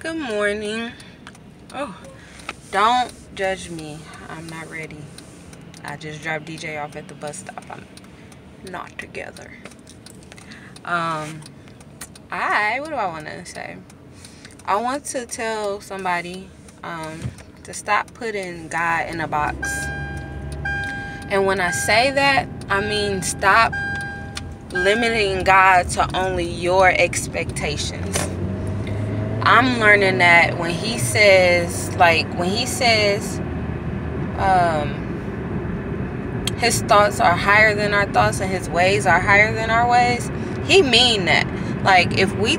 Good morning. Oh, don't judge me. I'm not ready. I just dropped DJ off at the bus stop. I'm not together. What do I want to say? I want to tell somebody to stop putting God in a box. And when I say that, I mean stop limiting God to only your expectations. I'm learning that when he says his thoughts are higher than our thoughts and his ways are higher than our ways, he mean that. Like, if we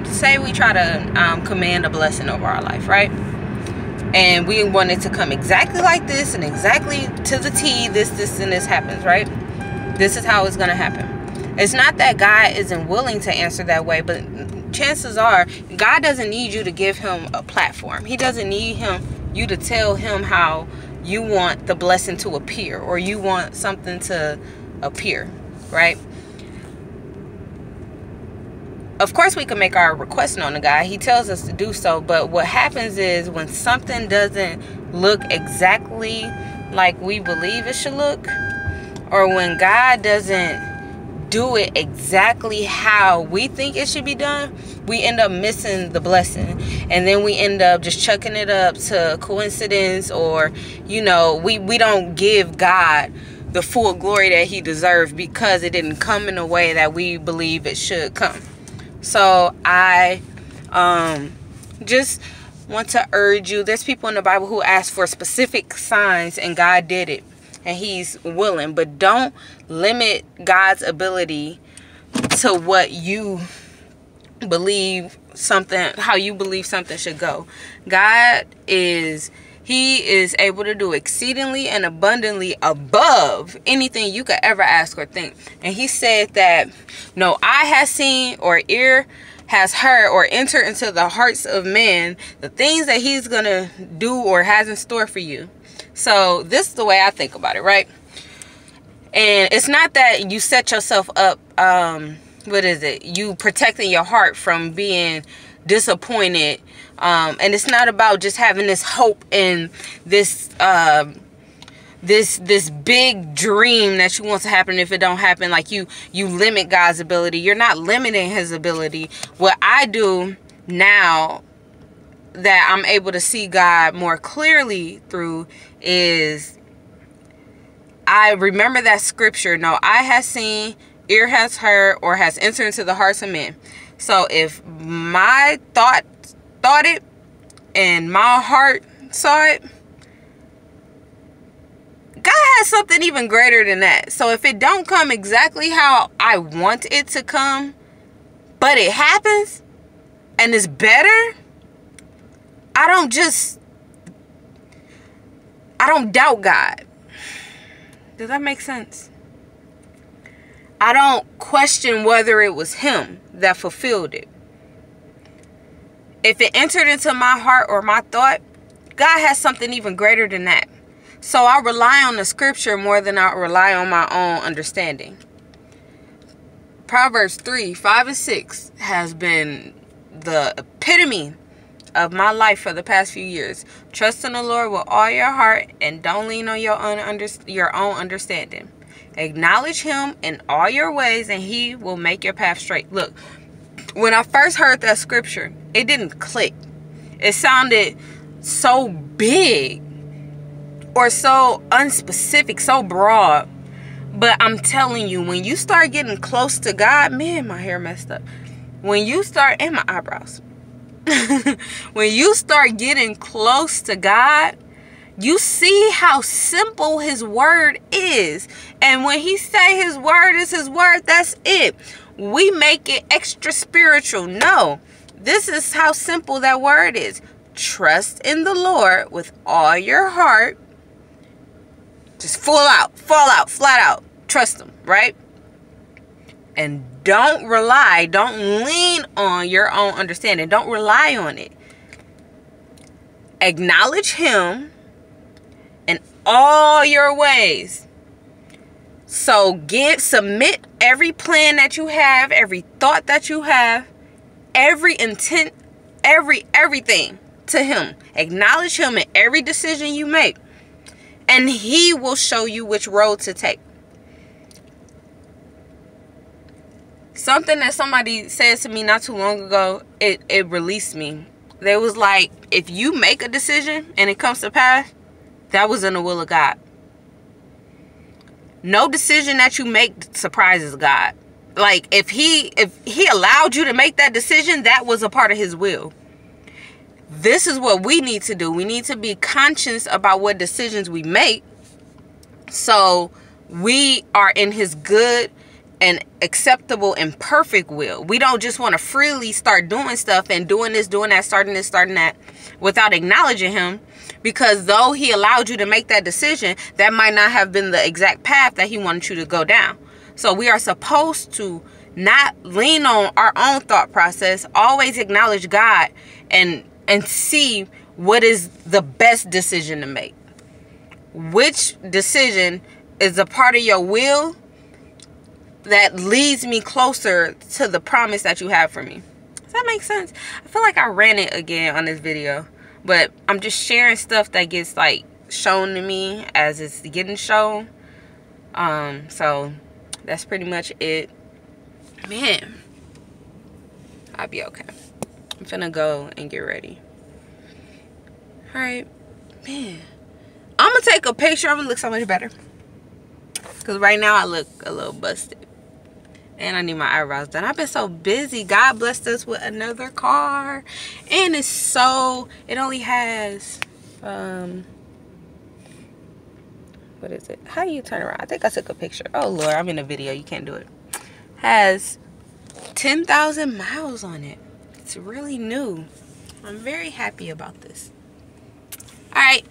say we try to command a blessing over our life, right? And we want it to come exactly like this and exactly to the T, this, and this happens, right? This is how it's going to happen. It's not that God isn't willing to answer that way, but chances are God doesn't need you to give him a platform. He doesn't need you to tell him how you want the blessing to appear or you want something to appear, right? Of course, we can make our request known to God. He tells us to do so. But what happens is when something doesn't look exactly like we believe it should look, or when God doesn't do it exactly how we think it should be done, we end up missing the blessing. And then we end up just chucking it up to coincidence, or, we don't give God the full glory that he deserves because it didn't come in a way that we believe it should come. So I just want to urge you. There's people in the Bible who ask for specific signs and God did it. And he's willing. But don't limit God's ability to what you believe how you believe something should go. God he is able to do exceedingly and abundantly above anything you could ever ask or think. And he said that no eye has seen or ear has heard or entered into the hearts of men the things that he's going to do or has in store for you. So this is the way I think about it, right? And it's not that you set yourself up, you protecting your heart from being disappointed. And it's not about just having this hope and this big dream that you want to happen. If it don't happen, like you limit God's ability. You're not limiting his ability. What I do now that I'm able to see God more clearly through is I remember that scripture, no eye has seen, ear has heard, or has entered into the hearts of men. So if my thought it and my heart saw it, God has something even greater than that. So if it don't come exactly how I want it to come, but it happens and it's better, I don't doubt God. Does that make sense? I don't question whether it was him that fulfilled it. If it entered into my heart or my thought, God has something even greater than that. So I rely on the scripture more than I rely on my own understanding. Proverbs 3, 5, and 6 has been the epitome of my life for the past few years. Trust in the Lord with all your heart and don't lean on your own understanding. Acknowledge him in all your ways and he will make your path straight. Look, when I first heard that scripture, it didn't click. It sounded so big or so unspecific, so broad. But I'm telling you, when you start getting close to God, man, my hair messed up. When you start, and my eyebrows. When you start getting close to God, you see how simple his word is. And when he say his word is his word, that's it. We make it extra spiritual. No, this is how simple that word is. Trust in the Lord with all your heart. Just fall out, flat out. Trust him, right? And don't lean on your own understanding. Don't rely on it. Acknowledge him in all your ways. So submit every plan that you have, every thought that you have, every intent everything to him. Acknowledge him in every decision you make. And he will show you which road to take. Something that somebody said to me not too long ago, it released me. They was like, if you make a decision and it comes to pass, that was in the will of God. No decision that you make surprises God. Like, if he allowed you to make that decision, that was a part of his will. This is what we need to do. We need to be conscious about what decisions we make, so we are in his good and acceptable and perfect will. We don't just want to freely start doing stuff and doing this, doing that, starting this, starting that, without acknowledging him. Because though he allowed you to make that decision, that might not have been the exact path that he wanted you to go down. So we are supposed to not lean on our own thought process. Always acknowledge God and see what is the best decision to make. Which decision is a part of your will that leads me closer to the promise that you have for me. Does that make sense? I feel like I ran it again on this video, but I'm just sharing stuff that gets like shown to me as it's getting shown. So that's pretty much it. Man, I'll be okay. I'm finna go and get ready. All right, man. I'm gonna take a picture. I'm gonna look so much better. Because right now I look a little busted. And I need my eyebrows done. I've been so busy. God blessed us with another car. And it's so... It only has... what is it? How do you turn around? I think I took a picture. Oh, Lord. I'm in a video. You can't do it. Has 10,000 miles on it. It's really new. I'm very happy about this. All right.